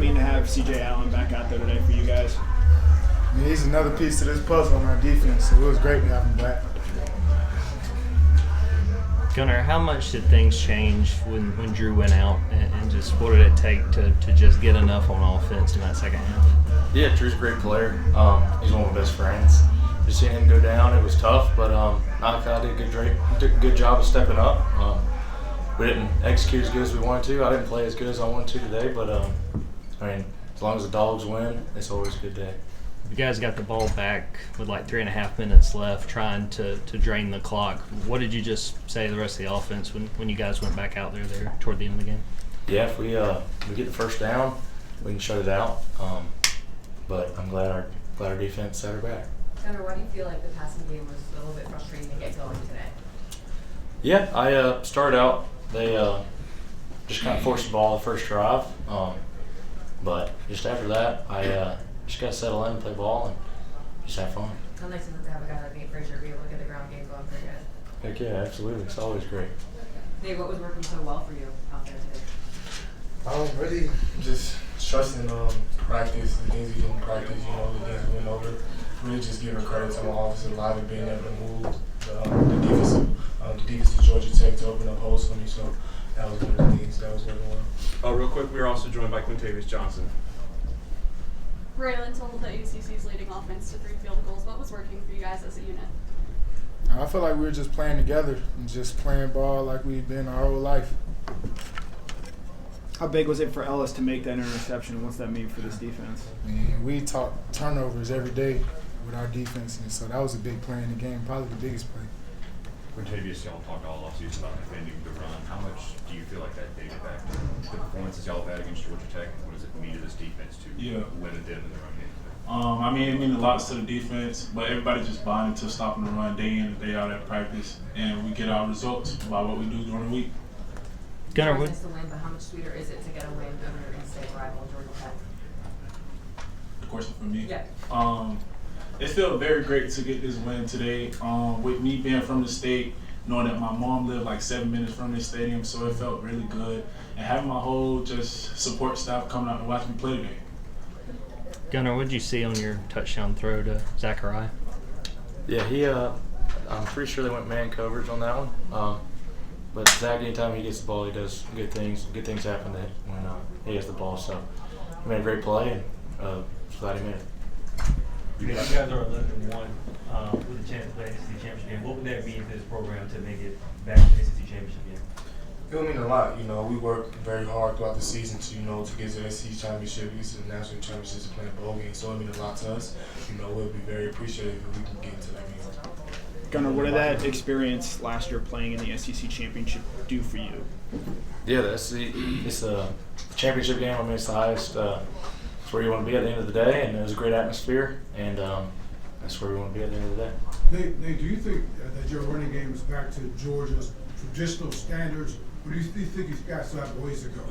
mean to have C.J. Allen back out there today for you guys? I mean, he's another piece to this puzzle on our defense, so it was great to have him back. Gunner, how much did things change when Drew went out, and just what did it take to just get enough on offense in that second half? Yeah, Drew's a great player. He's one of my best friends. Just seeing him go down, it was tough, but I did a good job of stepping up. We didn't execute as good as we wanted to. I didn't play as good as I wanted to today, but I mean, as long as the Dogs win, it's always a good day. You guys got the ball back with like 3.5 minutes left, trying to drain the clock. What did you just say to the rest of the offense when you guys went back out there toward the end of the game? Yeah, if we get the first down, we can shut it out. But I'm glad our defense set her back. Gunner, why do you feel like the passing game was a little bit frustrating to get going today? Yeah, I started out. They just kind of forced the ball the first drive. But just after that, I just got to settle in and play ball and just have fun. How nice is it to have a guy like Nate Frazier be able to get the ground game going for you guys? Heck yeah, absolutely. It's always great. Nate, what was working so well for you out there today? Really just trusting practice, the things we do in practice, the things we went over. Really just giving credit to my offensive line and being able to move the defense of Georgia Tech to open up holes for me. So that was one of the things that was working well. Real quick, we are also joined by Quintavius Johnson. Raylen told the ACC's leading offense to 3 field goals. What was working for you guys as a unit? I feel like we were just playing together and just playing ball like we've been our whole life. How big was it for Ellis to make that interception? What's that mean for this defense? I mean, we talk turnovers every day with our defense, and so that was a big play in the game, probably the biggest play. Quintavius, y'all talked all offseason about defending the run. How much do you feel like that dated back to the performances y'all have had against Georgia Tech? What does it mean to this defense to win a dip in the run game? I mean, it means a lot to the defense, but everybody just bonded to stopping the run day in and day out at practice, and we get our results by what we do during the week. Gunner, It's the win, but how much sweeter is it to get a win over your in-state rival Georgia Tech? The question for me? Yeah. It felt very great to get this win today. With me being from the state, knowing that my mom lived like 7 minutes from this stadium, so it felt really good. And having my whole just support staff coming out and watch me play today. Gunner, what did you see on your touchdown throw to Zachariah? Yeah, I'm pretty sure they went man coverage on that one. But Zach, anytime he gets the ball, he does good things. Good things happen when he has the ball. So he made a great play, and glad he made it. You guys are 11-1 with a chance to play SEC championship game. What would that mean for this program to make it back to the SEC championship game? It would mean a lot. We worked very hard throughout the season to get to the SEC championship, get to the national championships, to play a bowl game. So it would mean a lot to us. We'll be very appreciative if we can get into that game. Gunner, what did that experience last year playing in the SEC championship do for you? Yeah, it's a championship game. I mean, it's the highest. It's where you want to be at the end of the day, and it was a great atmosphere, and that's where we want to be at the end of the day. Nate, do you think that your running game is back to Georgia's traditional standards, or do you think you guys still have ways to go?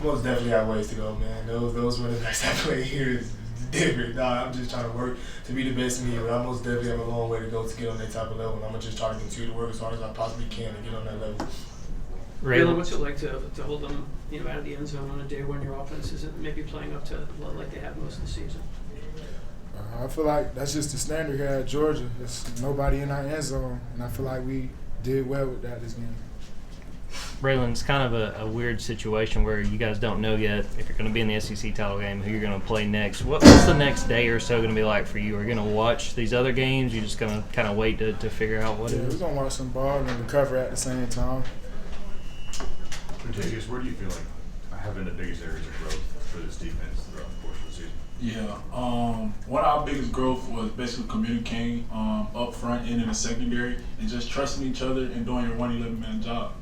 Most definitely have ways to go, man. Those running backs I play here is different. I'm just trying to work to be the best me, but I most definitely have a long way to go to get on that type of level, and I'm going to just try to continue to work as hard as I possibly can to get on that level. Raylen, what's it like to hold them out of the end zone on a day when your offense isn't maybe playing up to like they have most of the season? I feel like that's just the standard here at Georgia. There's nobody in our end zone, and I feel like we did well with that this game. Raylen, it's kind of a weird situation where you guys don't know yet if you're going to be in the SEC title game, who you're going to play next. What's the next day or so going to be like for you? Are you going to watch these other games? You're just going to kind of wait to figure out what it is? We're going to watch some ball and recover at the same time. Quintavius, where do you feel like having the biggest areas of growth for this defense throughout the course of the season? Yeah, one of our biggest growth was basically communicating up front and in the secondary, and just trusting each other and doing your 111-man job.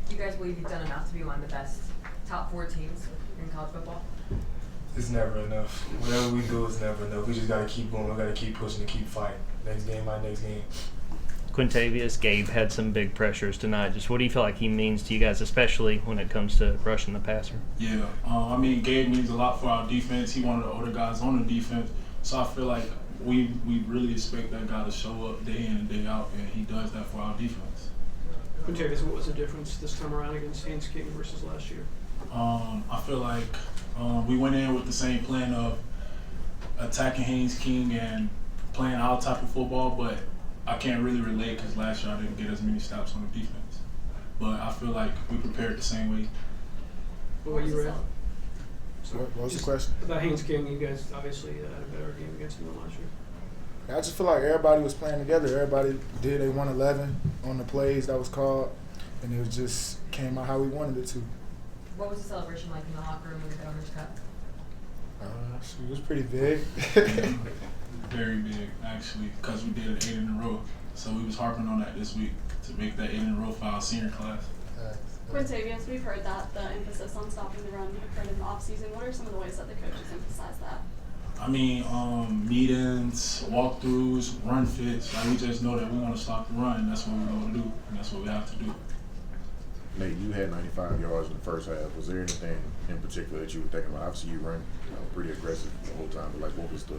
Do you guys believe you've done enough to be one of the best top 4 teams in college football? It's never enough. Whatever we do is never enough. We just got to keep going. We got to keep pushing and keep fighting. Next game by next game. Quintavius, Gabe had some big pressures tonight. Just what do you feel like he means to you guys, especially when it comes to rushing the passer? Yeah, Gabe means a lot for our defense. He one of the older guys on the defense, so I feel like we really expect that guy to show up day in and day out, and he does that for our defense. Quintavius, what was the difference this time around against Haynes King versus last year? I feel like We went in with the same plan of attacking Haynes King and playing our type of football, but I can't really relate because last year I didn't get as many stops on the defense. But I feel like we prepared the same way. What were you, Ray? What was the question? About Haynes King, you guys obviously had a better game against him than last year. I just feel like everybody was playing together. Everybody did a 111 on the plays that was called, and it just came out how we wanted it to. What was the celebration like in the locker room with the Governor's Cup? It was pretty big. Very big, actually, because we did it 8 in a row. So we was harping on that this week to make that 8 in a row for our senior class. Quintavius, we've heard that the emphasis on stopping the run occurred in the offseason. What are some of the ways that the coaches emphasize that? I mean, meetings, walkthroughs, run fits. Like, we just know that we want to stop the run. That's what we want to do, and that's what we have to do. Nate, you had 95 yards in the first half. Was there anything in particular that you were thinking about? Obviously, you ran pretty aggressive the whole time, but like, what was the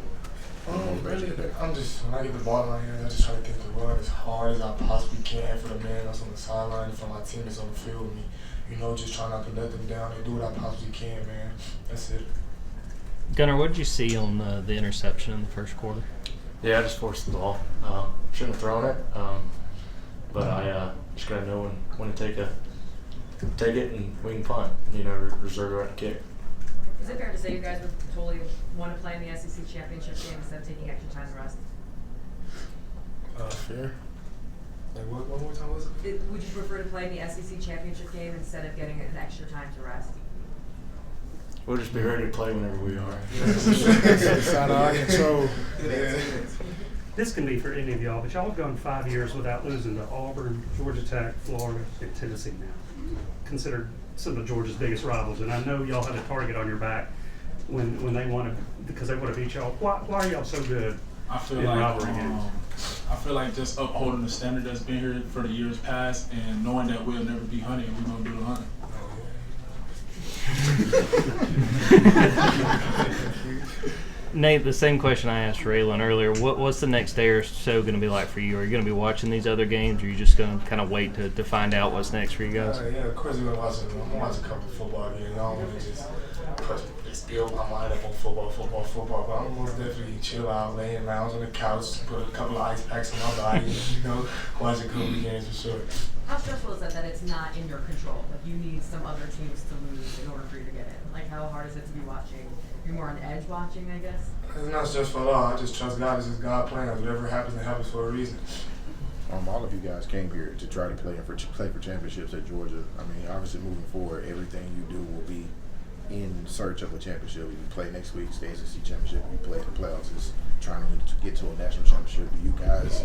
motivation today? I'm just, when I get the ball in my hands, I just try to get the run as hard as I possibly can for the man that's on the sideline, for my teammates on the field with me. You know, just try not to let them down and do what I possibly can, man. That's it. Gunner, what did you see on the interception in the first quarter? Yeah, I just forced the ball. Shouldn't have thrown it, but I just got to know when to take it and we can punt. You know, reserve the right to kick. Is it fair to say you guys would totally want to play in the SEC championship game instead of taking extra time to rest? Fair. Like, what more time was it? Would you prefer to play in the SEC championship game instead of getting an extra time to rest? We'll just be ready to play whenever we are. It's out of our control. This can be for any of y'all, but y'all have gone 5 years without losing to Auburn, Georgia Tech, Florida, and Tennessee now. Considered some of Georgia's biggest rivals, and I know y'all had a target on your back when they wanted, because they would have beat y'all. Why are y'all so good in rivalry games? I feel like just upholding the standard that's been here for the years past and knowing that we'll never be hunting, we're going to do the hunting. Nate, the same question I asked Raylen earlier. What's the next day or so going to be like for you? Are you going to be watching these other games, or are you just going to kind of wait to find out what's next for you guys? Yeah, of course we're going to watch it. I'm going to watch a couple of football games. I don't want to just build my mind up on football. But I'm most definitely chill out, lay in lounge on the couch, put a couple of ice packs on my body, you know, watch a couple of games for sure. How stressful is that it's not in your control? Like, you need some other teams to lose in order for you to get in. Like, how hard is it to be watching? You're more on edge watching, I guess? It's not stressful at all. I just trust God. It's just God plans. Whatever happens, it happens for a reason. All of you guys came here to try to play for championships at Georgia. I mean, obviously moving forward, everything you do will be in search of a championship. You play next week, it's the SEC championship. You play in the playoffs, it's trying to get to a national championship. Do you guys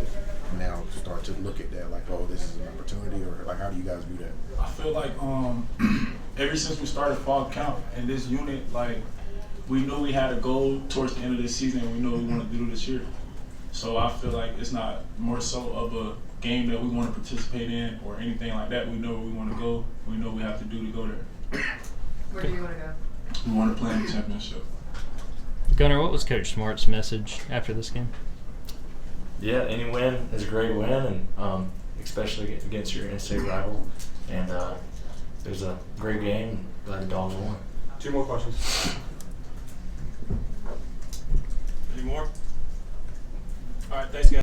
now start to look at that like, oh, this is an opportunity, or like, how do you guys view that? I feel like ever since we started fall camp in this unit, like, we knew we had a goal towards the end of this season, and we know we wanted to do this year. So I feel like it's not more so of a game that we want to participate in or anything like that. We know where we want to go. We know what we have to do to go there. Where do you want to go? We want to play in the championship. Gunner, what was Coach Smart's message after this game? Yeah, any win is a great win, and especially against your in-state rival. And it was a great game. Glad the Dogs won. 2 more questions. Any more? All right, thanks, guys.